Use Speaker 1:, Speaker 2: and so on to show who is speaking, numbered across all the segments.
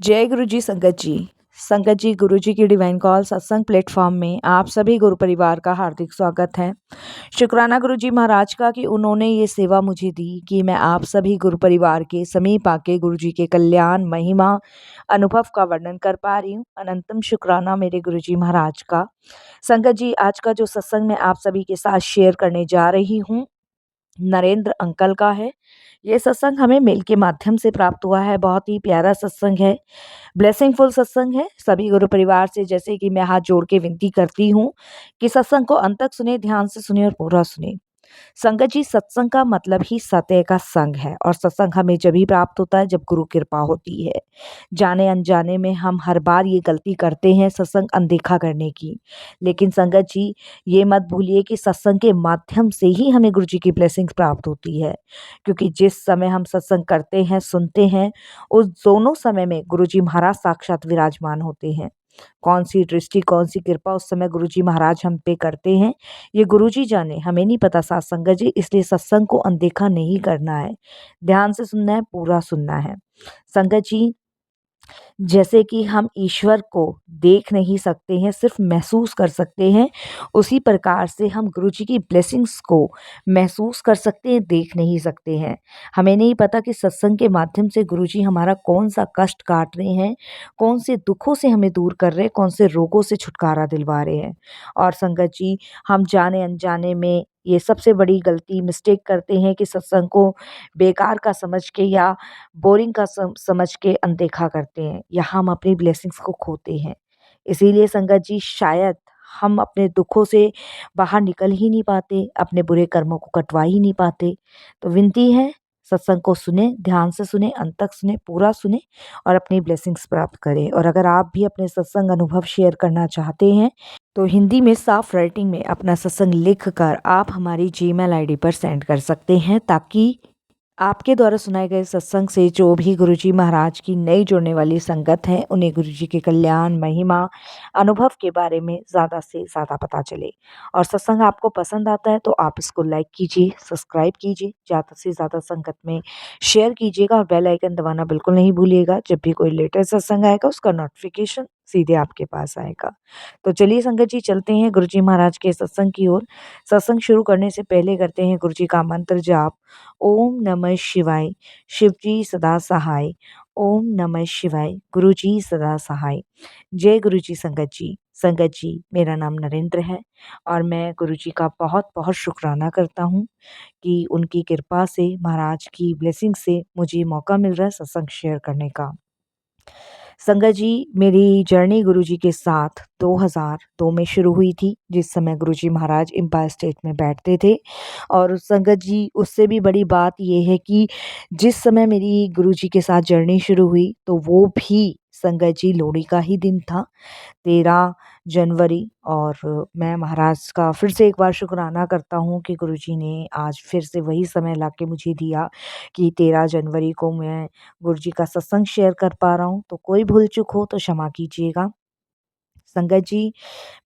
Speaker 1: जय गुरु जी संगत जी। संगत जी, गुरु जी की डिवाइन कॉल सत्संग प्लेटफॉर्म में आप सभी गुरु परिवार का हार्दिक स्वागत है। शुक्राना गुरु जी महाराज का कि उन्होंने ये सेवा मुझे दी कि मैं आप सभी गुरु परिवार के समीप आके गुरु जी के कल्याण, महिमा, अनुभव का वर्णन कर पा रही हूँ। अनंतम शुक्राना मेरे गुरु जी महाराज का। संगत जी, आज का जो सत्संग मैं आप सभी के साथ शेयर करने जा रही हूँ, नरेंद्र अंकल का है। ये सत्संग हमें मेल के माध्यम से प्राप्त हुआ है। बहुत ही प्यारा सत्संग है, ब्लेसिंगफुल सत्संग है। सभी गुरु परिवार से जैसे कि मैं हाथ जोड़ के विनती करती हूँ कि सत्संग को अंत तक सुने, ध्यान से सुने और पूरा सुने। संगत जी, सत्संग का मतलब ही सत्य का संग है और सत्संग हमें जब ही प्राप्त होता है जब गुरु कृपा होती है। जाने अनजाने में हम हर बार ये गलती करते हैं सत्संग अनदेखा करने की। लेकिन संगत जी, ये मत भूलिए कि सत्संग के माध्यम से ही हमें गुरु जी की ब्लेसिंग्स प्राप्त होती है। क्योंकि जिस समय हम सत्संग करते हैं, सुनते हैं, उस दोनों समय में गुरु जी महाराज साक्षात विराजमान होते हैं। कौन सी दृष्टि, कौन सी कृपा उस समय गुरु जी महाराज हम पे करते हैं, ये गुरु जी जाने, हमें नहीं पता साथ संगत जी। इसलिए सत्संग को अनदेखा नहीं करना है, ध्यान से सुनना है, पूरा सुनना है। संगत जी, जैसे कि हम ईश्वर को देख नहीं सकते हैं, सिर्फ महसूस कर सकते हैं, उसी प्रकार से हम गुरु जी की ब्लेसिंग्स को महसूस कर सकते हैं, देख नहीं सकते हैं। हमें नहीं पता कि सत्संग के माध्यम से गुरु जी हमारा कौन सा कष्ट काट रहे हैं, कौन से दुखों से हमें दूर कर रहे हैं, कौन से रोगों से छुटकारा दिलवा रहे हैं। और संगत जी, हम जाने अनजाने में ये सबसे बड़ी गलती, मिस्टेक करते हैं कि सत्संग को बेकार का समझ के या बोरिंग का समझ के अनदेखा करते हैं या हम अपनी ब्लेसिंग्स को खोते हैं। इसीलिए संगत जी, शायद हम अपने दुखों से बाहर निकल ही नहीं पाते, अपने बुरे कर्मों को कटवा ही नहीं पाते। तो विनती है, सत्संग को सुने, ध्यान से सुने, अंत तक सुने, पूरा सुने और अपनी ब्लेसिंग्स प्राप्त करें। और अगर आप भी अपने सत्संग अनुभव शेयर करना चाहते हैं तो हिंदी में साफ राइटिंग में अपना सत्संग लिख कर आप हमारी जीमेल आईडी पर सेंड कर सकते हैं, ताकि आपके द्वारा सुनाए गए सत्संग से जो भी गुरुजी महाराज की नई जुड़ने वाली संगत है, उन्हें गुरुजी के कल्याण, महिमा, अनुभव के बारे में ज़्यादा से ज़्यादा पता चले। और सत्संग आपको पसंद आता है तो आप इसको लाइक कीजिए, सब्सक्राइब कीजिए, ज़्यादा से ज़्यादा संगत में शेयर कीजिएगा और बेल आइकन दबाना बिल्कुल नहीं भूलिएगा। जब भी कोई लेटेस्ट सत्संग आएगा उसका नोटिफिकेशन सीधे आपके पास आएगा। तो चलिए संगत जी, चलते हैं गुरुजी महाराज के सत्संग की ओर। सत्संग शुरू करने से पहले करते हैं गुरुजी का मंत्र जाप। ओम नमः शिवाय, शिवजी सदा सहाय। ओम नमः शिवाय, गुरुजी सदा सहाय। जय गुरुजी संगत जी। संगत जी, मेरा नाम नरेंद्र है और मैं गुरुजी का बहुत बहुत शुक्राना करता हूँ कि उनकी कृपा से, महाराज की ब्लेसिंग से मुझे मौका मिल रहा है सत्संग शेयर करने का। संगत जी, मेरी जर्नी गुरुजी के साथ 2002 में शुरू हुई थी, जिस समय गुरुजी महाराज एम्पायर स्टेट में बैठते थे। और संगत जी, उससे भी बड़ी बात ये है कि जिस समय मेरी गुरुजी के साथ जर्नी शुरू हुई तो वो भी संगत जी लोहड़ी का ही दिन था, 13 जनवरी। और मैं महाराज का फिर से एक बार शुक्राना करता हूँ कि गुरुजी ने आज फिर से वही समय ला के मुझे दिया कि 13 जनवरी को मैं गुरुजी का सत्संग शेयर कर पा रहा हूँ। तो कोई भूल चूक हो तो क्षमा कीजिएगा। संगत जी,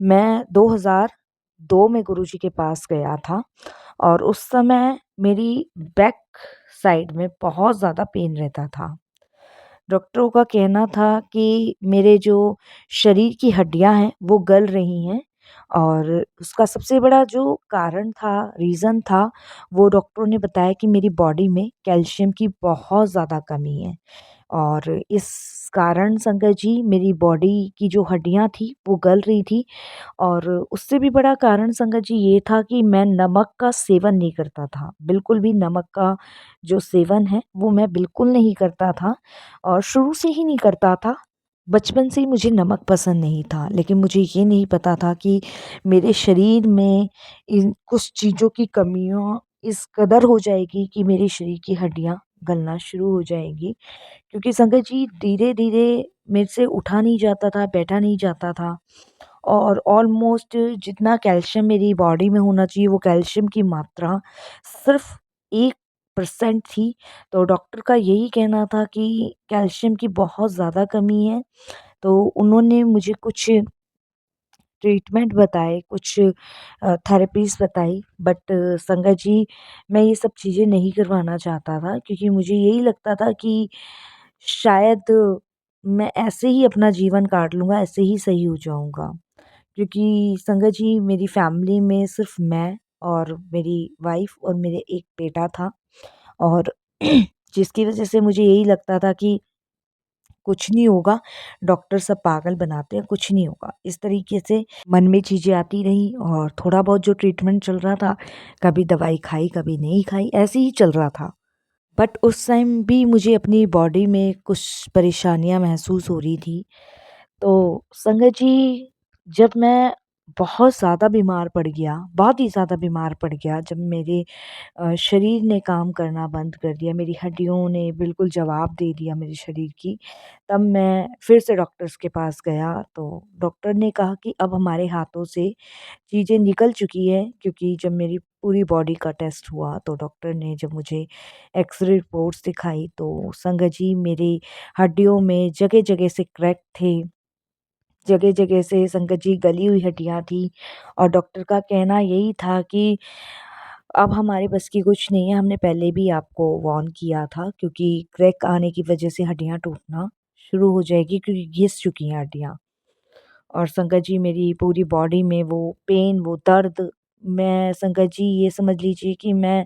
Speaker 1: मैं 2002 में गुरुजी के पास गया था और उस समय मेरी बैक साइड में बहुत ज़्यादा पेन रहता था। डॉक्टरों का कहना था कि मेरे जो शरीर की हड्डियां हैं वो गल रही हैं और उसका सबसे बड़ा जो कारण था, रीज़न था, वो डॉक्टरों ने बताया कि मेरी बॉडी में कैल्शियम की बहुत ज़्यादा कमी है। और इस कारण संगत जी, मेरी बॉडी की जो हड्डियां थी वो गल रही थी। और उससे भी बड़ा कारण संगत जी ये था कि मैं नमक का सेवन नहीं करता था, बिल्कुल भी नमक का जो सेवन है वो मैं बिल्कुल नहीं करता था और शुरू से ही नहीं करता था। बचपन से ही मुझे नमक पसंद नहीं था, लेकिन मुझे ये नहीं पता था कि मेरे शरीर में इन कुछ चीज़ों की कमियाँ इस कदर हो जाएगी कि मेरे शरीर की हड्डियाँ गलना शुरू हो जाएगी। क्योंकि संगत जी, धीरे-धीरे मेरे से उठा नहीं जाता था, बैठा नहीं जाता था और ऑलमोस्ट जितना कैल्शियम मेरी बॉडी में होना चाहिए वो कैल्शियम की मात्रा सिर्फ़ 1% थी। तो डॉक्टर का यही कहना था कि कैल्शियम की बहुत ज़्यादा कमी है। तो उन्होंने मुझे कुछ ट्रीटमेंट बताए, कुछ थेरेपीज़ बताई, बट संगत जी, मैं ये सब चीज़ें नहीं करवाना चाहता था क्योंकि मुझे यही लगता था कि शायद मैं ऐसे ही अपना जीवन काट लूँगा, ऐसे ही सही हो जाऊँगा। क्योंकि संगत जी मेरी फैमिली में सिर्फ़ मैं और मेरी वाइफ़ और मेरे एक बेटा था और जिसकी वज़ह से मुझे यही लगता था कि कुछ नहीं होगा, डॉक्टर सब पागल बनाते हैं, कुछ नहीं होगा। इस तरीके से मन में चीज़ें आती रहीं और थोड़ा बहुत जो ट्रीटमेंट चल रहा था, कभी दवाई खाई, कभी नहीं खाई, ऐसे ही चल रहा था। बट उस टाइम भी मुझे अपनी बॉडी में कुछ परेशानियाँ महसूस हो रही थी। तो संगत जी, जब मैं बहुत ज़्यादा बीमार पड़ गया, बहुत ही ज़्यादा बीमार पड़ गया, जब मेरे शरीर ने काम करना बंद कर दिया, मेरी हड्डियों ने बिल्कुल जवाब दे दिया मेरे शरीर की, तब मैं फिर से डॉक्टर्स के पास गया। तो डॉक्टर ने कहा कि अब हमारे हाथों से चीज़ें निकल चुकी हैं, क्योंकि जब मेरी पूरी बॉडी का टेस्ट हुआ तो डॉक्टर ने जब मुझे एक्स-रे रिपोर्ट्स दिखाई तो संगत जी मेरी हड्डियों में जगह-जगह से क्रैक थे, जगह-जगह से संगत जी गली हुई हड्डियाँ थी और डॉक्टर का कहना यही था कि अब हमारे बस की कुछ नहीं है, हमने पहले भी आपको वार्न किया था, क्योंकि क्रैक आने की वजह से हड्डियाँ टूटना शुरू हो जाएगी, क्योंकि घिस चुकी हैं हड्डियाँ। और संगत जी मेरी पूरी बॉडी में वो पेन, वो दर्द, मैं संगत जी ये समझ लीजिए कि मैं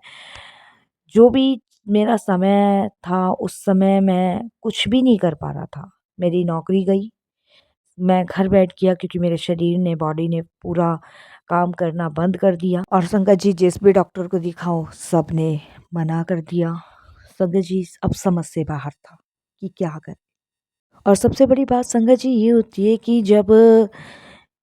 Speaker 1: जो भी मेरा समय था, उस समय मैं कुछ भी नहीं कर पा रहा था। मेरी नौकरी गई, मैं घर बैठ गया, क्योंकि मेरे शरीर ने, बॉडी ने पूरा काम करना बंद कर दिया और संगत जी जिस भी डॉक्टर को दिखाओ, सब ने मना कर दिया। संगत जी अब समझ से बाहर था कि क्या करें। और सबसे बड़ी बात संगत जी ये होती है कि जब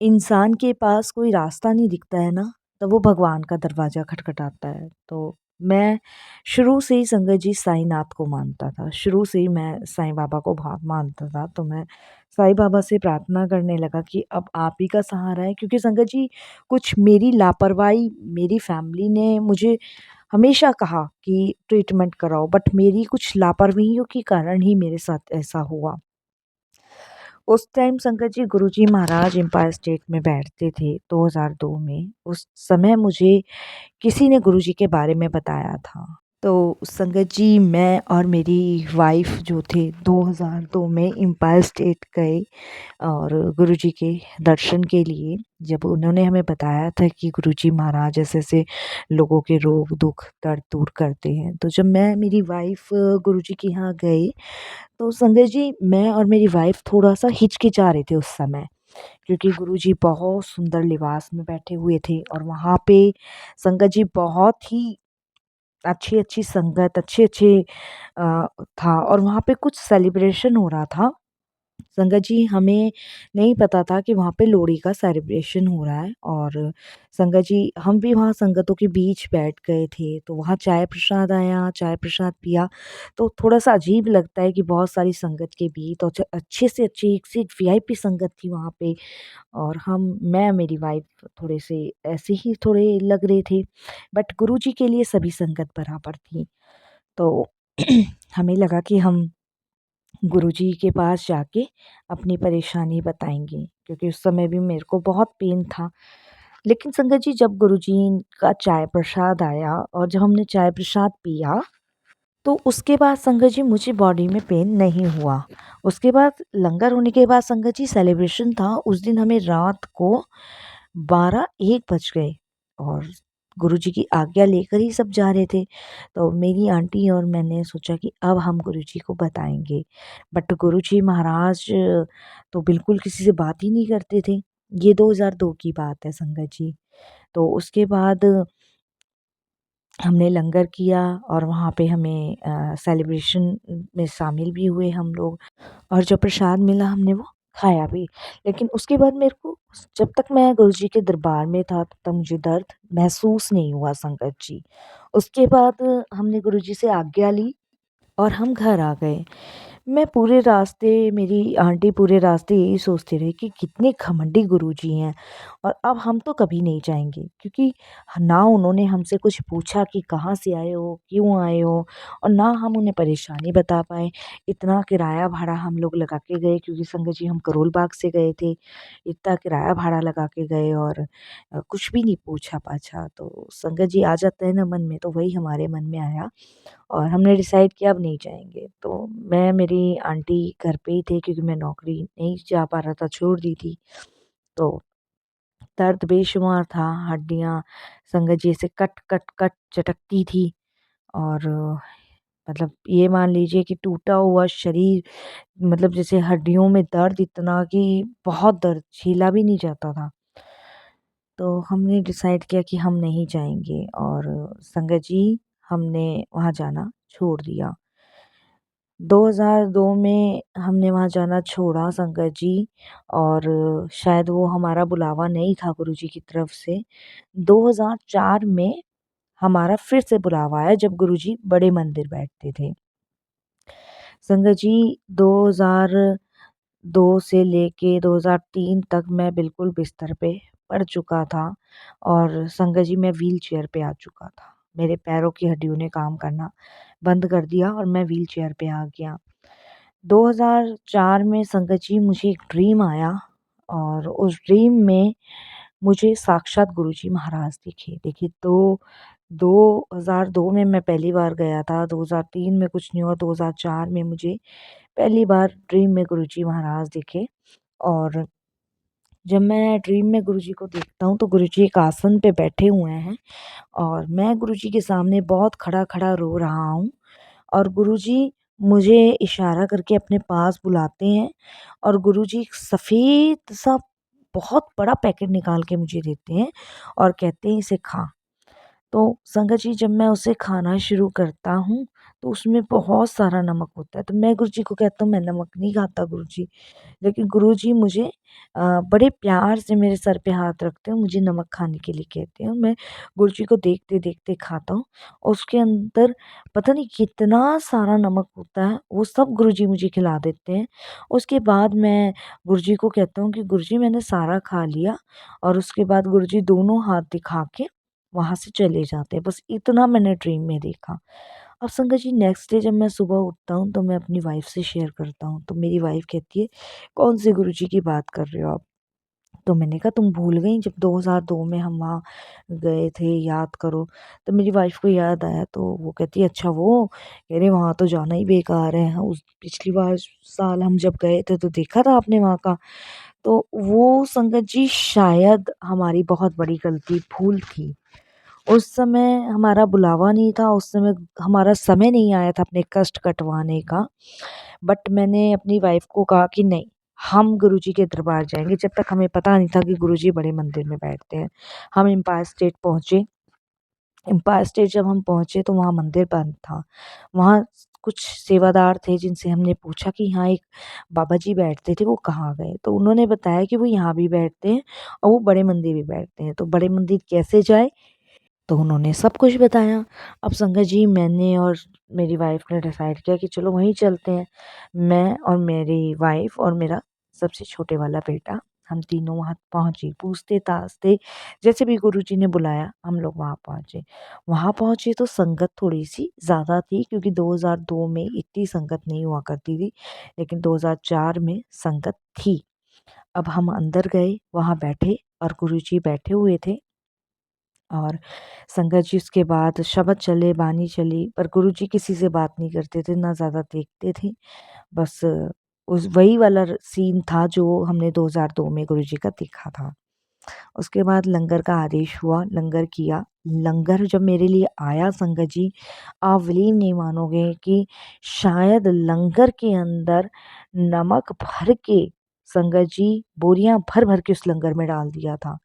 Speaker 1: इंसान के पास कोई रास्ता नहीं दिखता है ना, तो वो भगवान का दरवाज़ा खटखटाता है। तो मैं शुरू से ही संगत जी साईंनाथ को मानता था, शुरू से ही मैं साईं बाबा को बहुत मानता था। तो मैं साईं बाबा से प्रार्थना करने लगा कि अब आप ही का सहारा है, क्योंकि संगत जी कुछ मेरी लापरवाही, मेरी फैमिली ने मुझे हमेशा कहा कि ट्रीटमेंट कराओ, बट मेरी कुछ लापरवाहियों के कारण ही मेरे साथ ऐसा हुआ। उस टाइम शंकर जी गुरुजी महाराज एम्पायर स्टेट में बैठते थे 2002 में। उस समय मुझे किसी ने गुरुजी के बारे में बताया था। तो संगत जी मैं और मेरी वाइफ़ जो थे 2002 में एम्पायर स्टेट गए और गुरुजी के दर्शन के लिए। जब उन्होंने हमें बताया था कि गुरुजी महाराज ऐसे-ऐसे लोगों के रोग, दुःख, दर्द दूर करते हैं। तो जब मैं मेरी वाइफ़ गुरुजी के यहाँ गए, तो संगत जी मैं और मेरी वाइफ़ थोड़ा-सा हिचकिचा रहे थे उस समय, क्योंकि गुरुजी बहुत सुंदर लिबास में बैठे हुए थे और वहाँ पे संगत जी बहुत ही अच्छी-अच्छी संगत, अच्छे-अच्छे था और वहाँ पे कुछ सेलिब्रेशन हो रहा था। संगत जी हमें नहीं पता था कि वहाँ पे लोहड़ी का सेलिब्रेशन हो रहा है और संगत जी हम भी वहाँ संगतों के बीच बैठ गए थे, तो वहाँ चाय प्रसाद आया, चाय प्रसाद पिया, तो थोड़ा-सा अजीब लगता है कि बहुत सारी संगत के बीच और अच्छे से अच्छी एक से एक वीआईपी संगत थी वहाँ पे और मैं मेरी वाइफ़ थोड़े से ऐसे ही थोड़े लग रहे थे, बट गुरुजी के लिए सभी संगत बराबर थी। तो हमें लगा कि हम गुरुजी के पास जाके अपनी परेशानी बताएँगे, क्योंकि उस समय भी मेरे को बहुत पेन था। लेकिन संगत जी जब गुरुजी का चाय प्रसाद आया और जब हमने चाय प्रसाद पिया, तो उसके बाद संगत जी मुझे बॉडी में पेन नहीं हुआ। उसके बाद लंगर होने के बाद संगत जी सेलिब्रेशन था, उस दिन हमें रात को 12-1 बज गए और गुरुजी की आज्ञा लेकर ही सब जा रहे थे। तो मेरी आंटी और मैंने सोचा कि अब हम गुरुजी को बताएँगे। बट गुरुजी महाराज तो बिल्कुल किसी से बात ही नहीं करते थे। ये 2002 की बात है संगत जी। तो उसके बाद हमने लंगर किया और वहाँ पे हमें सेलिब्रेशन में शामिल भी हुए हम लोग और जो प्रसाद मिला हमने वो खाया भी। लेकिन उसके बाद मेरे को जब तक मैं गुरुजी के दरबार में था तब तक मुझे दर्द महसूस नहीं हुआ संगत जी। उसके बाद हमने गुरुजी से आज्ञा ली और हम घर आ गए। मैं पूरे रास्ते मेरी आंटी पूरे रास्ते यही सोचती रही कि कितने घमंडी गुरुजी हैं और अब हम तो कभी नहीं जाएँगे, क्योंकि ना उन्होंने हमसे कुछ पूछा कि कहाँ से आए हो, क्यों आए हो और ना हम उन्हें परेशानी बता पाए। इतना किराया भाड़ा हम लोग लगा के गए, क्योंकि संगत जी हम करोल बाग से गए थे। इतना किराया भाड़ा लगा के गए और कुछ भी नहीं पूछा-पाछा। तो संगत जी आ जाता है ना मन में, तो वही हमारे मन में आया और हमने डिसाइड किया अब नहीं जाएँगे। तो मैं, मेरी मेरी आंटी घर पे ही थे क्योंकि मैं नौकरी नहीं जा पा रहा था, छोड़ दी थी। तो दर्द बेशुमार था, हड्डियाँ संगत जी ऐसे कट कट कट चटकती थी और मतलब ये मान लीजिए कि टूटा हुआ शरीर, मतलब जैसे हड्डियों में दर्द इतना कि बहुत दर्द, झेला भी नहीं जाता था। तो हमने डिसाइड किया कि हम नहीं जाएँगे और संगत जी हमने वहाँ जाना छोड़ दिया। 2002 में हमने वहाँ जाना छोड़ा संगत जी, और शायद वो हमारा बुलावा नहीं था गुरुजी की तरफ से। 2004 में हमारा फिर से बुलावा आया जब गुरुजी बड़े मंदिर बैठते थे। संगत जी 2002 से लेके 2003 तक मैं बिल्कुल बिस्तर पे पड़ चुका था और संगत जी मैं व्हीलचेयर पे आ चुका था। मेरे पैरों की हड्डियों ने काम करना बंद कर दिया और मैं व्हीलचेयर पे आ गया। 2004 में संगत जी मुझे एक ड्रीम आया और उस ड्रीम में मुझे साक्षात गुरुजी महाराज दिखे। देखिए 2002 में मैं पहली बार गया था, 2003 में कुछ नहीं हुआ, 2004 में मुझे पहली बार ड्रीम में गुरुजी महाराज दिखे। और जब मैं ड्रीम में गुरुजी को देखता हूँ तो गुरुजी एक आसन पे बैठे हुए हैं और मैं गुरुजी के सामने बहुत खड़ा-खड़ा रो रहा हूँ और गुरुजी मुझे इशारा करके अपने पास बुलाते हैं और गुरुजी एक सफ़ेद सा बहुत बड़ा पैकेट निकाल के मुझे देते हैं और कहते हैं इसे खा। तो संगत जी जब मैं उसे खाना शुरू करता हूँ तो उसमें बहुत सारा नमक होता है। तो मैं गुरुजी को कहता हूँ मैं नमक नहीं खाता गुरुजी। लेकिन गुरुजी मुझे बड़े प्यार से मेरे सर पे हाथ रखते हैं, मुझे नमक खाने के लिए कहते हैं। मैं गुरुजी को देखते-देखते खाता हूँ और उसके अंदर पता नहीं कितना सारा नमक होता है, वो सब गुरुजी मुझे खिला देते हैं। उसके बाद मैं गुरुजी को कहता हूँ कि गुरुजी मैंने सारा खा लिया और उसके बाद गुरुजी दोनों हाथ दिखा के वहाँ से चले जाते हैं। बस इतना मैंने ड्रीम में देखा। अब संगत जी नेक्स्ट डे जब मैं सुबह उठता हूँ तो मैं अपनी वाइफ़ से शेयर करता हूँ, तो मेरी वाइफ़ कहती है, "कौन से गुरुजी की बात कर रहे हो आप?" तो मैंने कहा, "तुम भूल गई जब 2002 में हम वहाँ गए थे, याद करो।" तो मेरी वाइफ़ को याद आया तो वो कहती है, "अच्छा वो?" कह रहे, "वहाँ तो जाना ही बेकार है। उस पिछली बार साल हम जब गए थे तो देखा था आपने वहाँ का।" तो वो संगत जी शायद हमारी बहुत बड़ी गलती, भूल थी। उस समय हमारा बुलावा नहीं था, उस समय हमारा समय नहीं आया था अपने कष्ट कटवाने का। बट मैंने अपनी वाइफ़ को कहा कि नहीं, हम गुरुजी के दरबार जाएँगे। जब तक हमें पता नहीं था कि गुरुजी बड़े मंदिर में बैठते हैं। हम एम्पायर स्टेट पहुँचे। एम्पायर स्टेट जब हम पहुँचे तो वहाँ मंदिर बंद था। वहाँ कुछ सेवादार थे जिनसे हमने पूछा कि यहाँ एक बाबा जी बैठते थे, वो कहाँ गए? तो उन्होंने बताया कि वो यहाँ भी बैठते हैं और वो बड़े मंदिर भी बैठते हैं। तो बड़े मंदिर कैसे जाएँ? तो उन्होंने सब कुछ बताया। अब संगत जी मैंने और मेरी वाइफ़ ने डिसाइड किया कि चलो वहीं चलते हैं। मैं और मेरी वाइफ़ और मेरा सबसे छोटे वाला बेटा, हम तीनों वहाँ पहुँचे। पूछते-ताछते जैसे भी गुरुजी ने बुलाया हम लोग वहाँ पहुँचे। वहाँ पहुँचे तो संगत थोड़ी-सी ज़्यादा थी क्योंकि 2002 में इतनी संगत नहीं हुआ करती थी, लेकिन 2004 में संगत थी। अब हम अंदर गए, वहाँ बैठे और गुरुजी बैठे हुए थे। और संगत जी उसके बाद शब्द चले, बानी चली, पर गुरुजी किसी से बात नहीं करते थे, ना ज़्यादा देखते थे। बस उस वही वाला सीन था जो हमने 2002 में गुरुजी का देखा था। उसके बाद लंगर का आदेश हुआ, लंगर किया। लंगर जब मेरे लिए आया संगत जी, आप बिलीव नहीं मानोगे कि शायद लंगर के अंदर नमक भर के संगत जी बोरियाँ भर-भर के उस लंगर में डाल दिया था।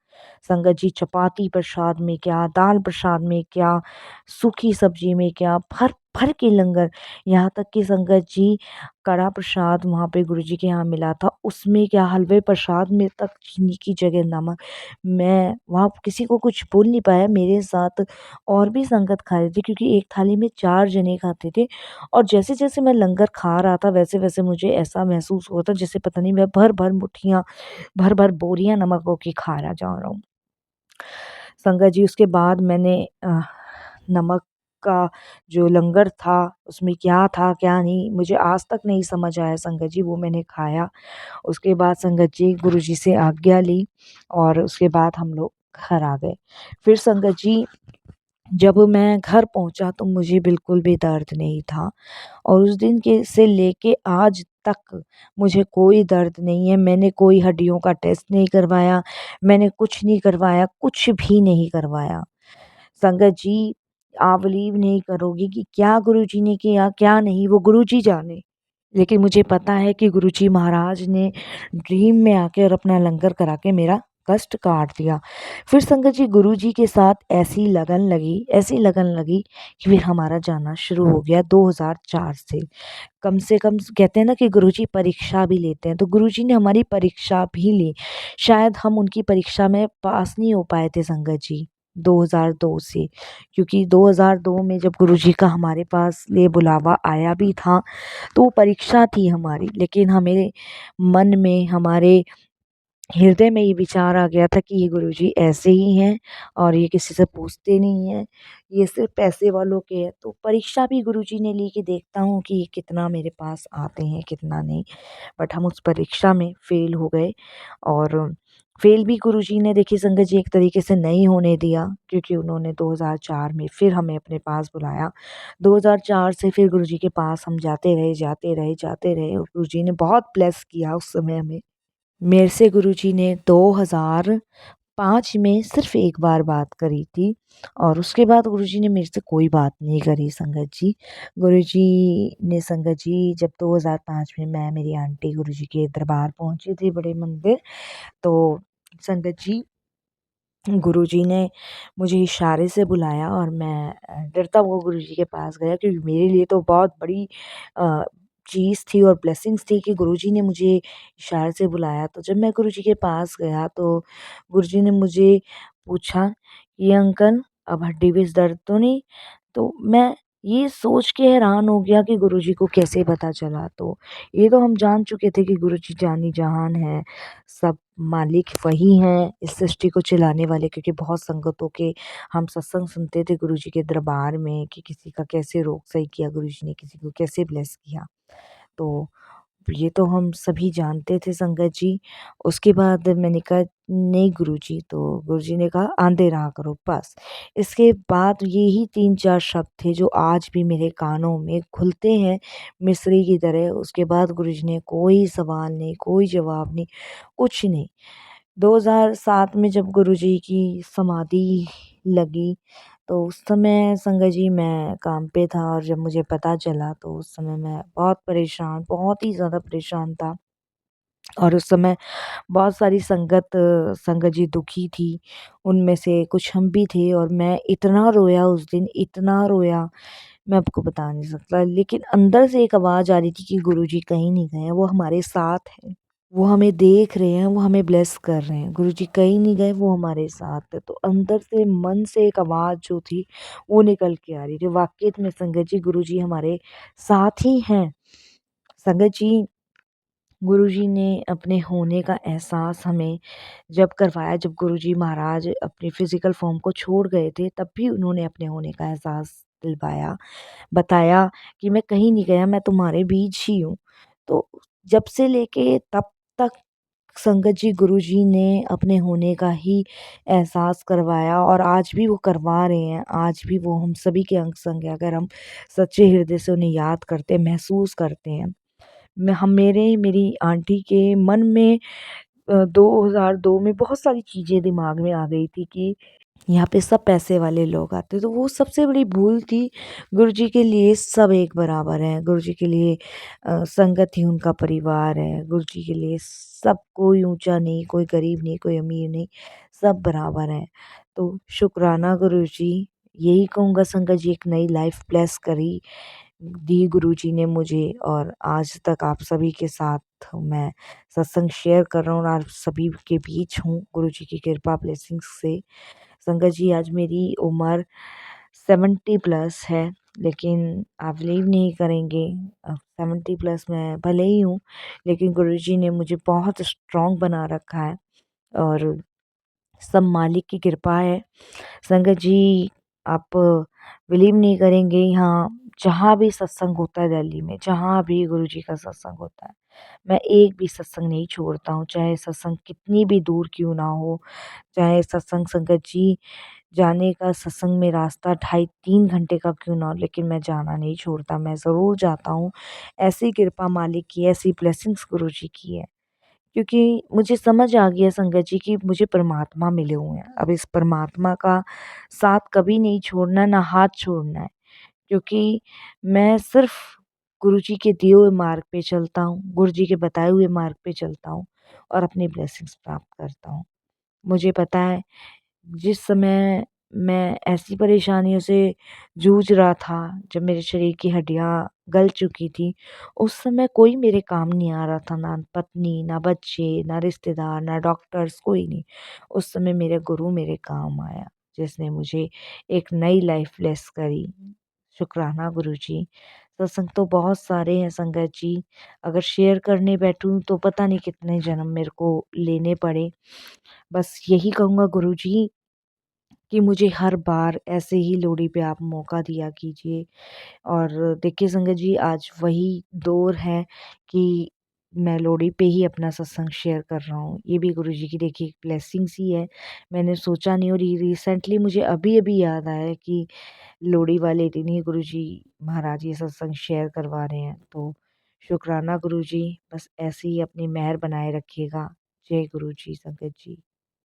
Speaker 1: संगत जी चपाती प्रसाद में क्या, दाल प्रसाद में क्या, सूखी सब्जी में क्या, भर-भर के लंगर। यहाँ तक कि संगत जी कड़ा प्रसाद वहाँ पे गुरुजी के यहाँ मिला था, उसमें क्या हलवे प्रसाद में तक चीनी की जगह नमक। मैं वहाँ किसी को कुछ बोल नहीं पाया, मेरे साथ और भी संगत खा रहे थे क्योंकि एक थाली में 4 जने खाते थे और जैसे-जैसे मैं लंगर खा रहा था वैसे-वैसे मुझे ऐसा महसूस हुआ था जैसे पता नहीं मैं भर-भर मुट्ठियाँ, भर-भर बोरियाँ नमकों की खा रहा जा रहा हूँ। संगत जी उसके बाद मैंने नमक का जो लंगर था उसमें क्या था क्या नहीं मुझे आज तक नहीं समझ आया संगत जी, वो मैंने खाया। उसके बाद संगत जी गुरुजी से आज्ञा ली और उसके बाद हम लोग घर आ गए। फिर संगत जी जब मैं घर पहुँचा तो मुझे बिल्कुल भी दर्द नहीं था और उस दिन के से लेके आज तक मुझे कोई दर्द नहीं है। मैंने कोई हड्डियों का टेस्ट नहीं करवाया, मैंने कुछ नहीं करवाया, कुछ भी नहीं करवाया। संगत जी, आप बिलीव नहीं करोगे कि क्या गुरुजी ने किया, क्या नहीं, वो गुरुजी जाने। लेकिन मुझे पता है कि गुरुजी महाराज ने ड्रीम में आके और अपना लंगर करा के मेरा कष्ट काट दिया। फिर संगत जी गुरुजी के साथ ऐसी लगन लगी कि फिर हमारा जाना शुरू हो गया 2004 से। कम से कम कहते हैं ना कि गुरुजी परीक्षा भी लेते हैं, तो गुरुजी ने हमारी परीक्षा भी ली। शायद हम उनकी परीक्षा में पास नहीं हो पाए थे संगत जी 2002 से, क्योंकि 2002 में जब गुरुजी का हमारे पास लिए बुलावा आया भी था, तो वो परीक्षा थी हमारी। लेकिन हमें मन में, हमारे हृदय में ये विचार आ गया था कि ये गुरुजी ऐसे ही हैं और ये किसी से पूछते नहीं हैं, ये सिर्फ पैसे वालों के हैं। तो परीक्षा भी गुरुजी ने ली कि देखता हूँ कि ये कितना मेरे पास आते हैं, कितना नहीं। बट हम उस परीक्षा में फ़ेल हो गए और फ़ेल भी गुरुजी ने देखिए संगत जी एक तरीके से नहीं होने दिया, क्योंकि उन्होंने 2004 में फिर हमें अपने पास बुलाया। 2004 से फिर गुरुजी के पास हम जाते रहे और गुरुजी ने बहुत ब्लेस किया उस समय हमें। मेरे से गुरुजी ने 2005 में सिर्फ़ एक बार बात करी थी और उसके बाद गुरुजी ने मेरे से कोई बात नहीं करी संगत जी। गुरुजी ने संगत जी जब 2005 में मैं मेरी आंटी गुरुजी के दरबार पहुँची थी बड़े मंदिर, तो संगत जी गुरुजी ने मुझे इशारे से बुलाया और मैं डरता हुआ गुरुजी के पास गया, क्योंकि मेरे लिए तो बहुत बड़ी अ, चीज़ थी और ब्लेसिंग्स थी कि गुरुजी ने मुझे इशारे से बुलाया। तो जब मैं गुरुजी के पास गया तो गुरुजी ने मुझे पूछा कि अंकल अब हड्डी विच दर्द तो नहीं? तो मैं ये सोच के हैरान हो गया कि गुरुजी को कैसे पता चला। तो ये तो हम जान चुके थे कि गुरुजी जानी जहान है, सब मालिक वही हैं इस सृष्टि को चलाने वाले, क्योंकि बहुत संगतों के हम सत्संग सुनते थे गुरुजी के दरबार में कि किसी का कैसे रोग सही किया गुरुजी ने, किसी को कैसे ब्लेस किया। तो ये तो हम सभी जानते थे संगत जी। उसके बाद मैंने कहा नहीं गुरुजी, तो गुरुजी ने कहा आंधे रहा करो बस। इसके बाद यही 3-4 शब्द थे जो आज भी मेरे कानों में घुलते हैं मिस्री की तरह। उसके बाद गुरुजी ने कोई सवाल नहीं, कोई जवाब नहीं, कुछ नहीं। 2007 में जब गुरुजी की समाधि लगी, तो उस समय संगत जी मैं काम पे था और जब मुझे पता चला तो उस समय मैं बहुत परेशान, बहुत ही ज़्यादा परेशान था। और उस समय बहुत सारी संगत जी दुखी थी, उनमें से कुछ हम भी थे और मैं इतना रोया उस दिन, इतना रोया, मैं आपको बता नहीं सकता। लेकिन अंदर से एक आवाज़ आ रही थी कि गुरुजी कहीं नहीं गए हैं, वो हमारे साथ हैं। वो हमें देख रहे हैं, वो हमें ब्लेस कर रहे हैं। गुरुजी कहीं नहीं गए, वो हमारे साथ है। तो अंदर से, मन से एक आवाज़ जो थी, वो निकल के आ रही थी। वाक़ई में संगत जी गुरुजी हमारे साथ ही हैं। संगत जी गुरुजी ने अपने होने का एहसास हमें जब करवाया, जब गुरुजी महाराज अपनी फ़िज़िकल फ़ॉर्म को छोड़ गए थे, तब भी उन्होंने अपने होने का एहसास दिलवाया। बताया कि मैं कहीं नहीं गया, मैं तुम्हारे बीच ही हूँ। तो जब से लेके तब तक संगत जी गुरुजी ने अपने होने का ही एहसास करवाया और आज भी वो करवा रहे हैं। आज भी वो हम सभी के अंग संग है। अगर हम सच्चे हृदय से उन्हें याद करते हैं, महसूस करते हैं। मेरी आंटी के मन में 2002 में बहुत सारी चीज़ें दिमाग में आ गई थी कि यहाँ पे सब पैसे वाले लोग आते, तो वो सबसे बड़ी भूल थी। गुरुजी के लिए सब एक बराबर हैं, गुरुजी के लिए संगत ही उनका परिवार है, गुरुजी के लिए सब, कोई ऊंचा नहीं, कोई गरीब नहीं, कोई अमीर नहीं, सब बराबर हैं। तो शुक्राना गुरुजी, यही कहूँगा संगत जी, एक नई लाइफ ब्लेस करी दी गुरुजी ने मुझे और आज तक आप सभी के साथ मैं सत्संग शेयर कर रहा हूँ और आप सभी के बीच हूँ गुरुजी की कृपा ब्लेसिंग्स से। संगत जी आज मेरी उम्र 70 प्लस है, लेकिन आप बिलीव नहीं करेंगे, 70 प्लस मैं भले ही हूँ, लेकिन गुरुजी ने मुझे बहुत स्ट्रॉन्ग बना रखा है और सब मालिक की कृपा है। संगत जी आप बिलीव नहीं करेंगे, यहाँ जहाँ भी सत्संग होता है दिल्ली में, जहाँ भी गुरुजी का सत्संग होता है, मैं एक भी सत्संग नहीं छोड़ता हूँ, चाहे सत्संग कितनी भी दूर क्यों ना हो, चाहे सत्संग संगत जी जाने का सत्संग में रास्ता ढाई 3 घंटे का क्यों ना हो, लेकिन मैं जाना नहीं छोड़ता, मैं ज़रूर जाता हूँ। ऐसी कृपा मालिक की, ऐसी ब्लेसिंग्स गुरुजी की है। क्योंकि मुझे समझ आ गया संगत जी कि मुझे परमात्मा मिले हुए हैं। अब इस परमात्मा का साथ कभी नहीं छोड़ना, ना हाथ छोड़ना है। क्योंकि मैं सिर्फ़ गुरुजी के दिए हुए मार्ग पे चलता हूँ, गुरुजी के बताए हुए मार्ग पे चलता हूँ और अपनी ब्लेसिंग्स प्राप्त करता हूँ। मुझे पता है जिस समय मैं ऐसी परेशानियों से जूझ रहा था, जब मेरे शरीर की हड्डियाँ गल चुकी थी, उस समय कोई मेरे काम नहीं आ रहा था, ना पत्नी, ना बच्चे, ना रिश्तेदार, ना डॉक्टर्स, कोई नहीं। उस समय मेरा गुरु मेरे काम आया, जिसने मुझे एक नई लाइफ़ ब्लेस करी। शुक्राना गुरुजी। सत्संग तो बहुत सारे हैं संगत जी, अगर शेयर करने बैठूँ तो पता नहीं कितने जन्म मेरे को लेने पड़े। बस यही कहूँगा गुरुजी कि मुझे हर बार ऐसे ही लोहड़ी पे आप मौका दिया कीजिए। और देखिए संगत जी, आज वही दौर है कि मैं लोहड़ी पे ही अपना सत्संग शेयर कर रहा हूँ। ये भी गुरुजी की देखिए एक ब्लेसिंग्स ही है। मैंने सोचा नहीं और ये रिसेंटली मुझे अभी-अभी याद आया कि लोहड़ी वाले दिन ही गुरुजी महाराज ये सत्संग शेयर करवा रहे हैं। तो शुक्राना गुरुजी, बस ऐसे ही अपनी मेहर बनाए रखिएगा। जय गुरुजी संगत जी।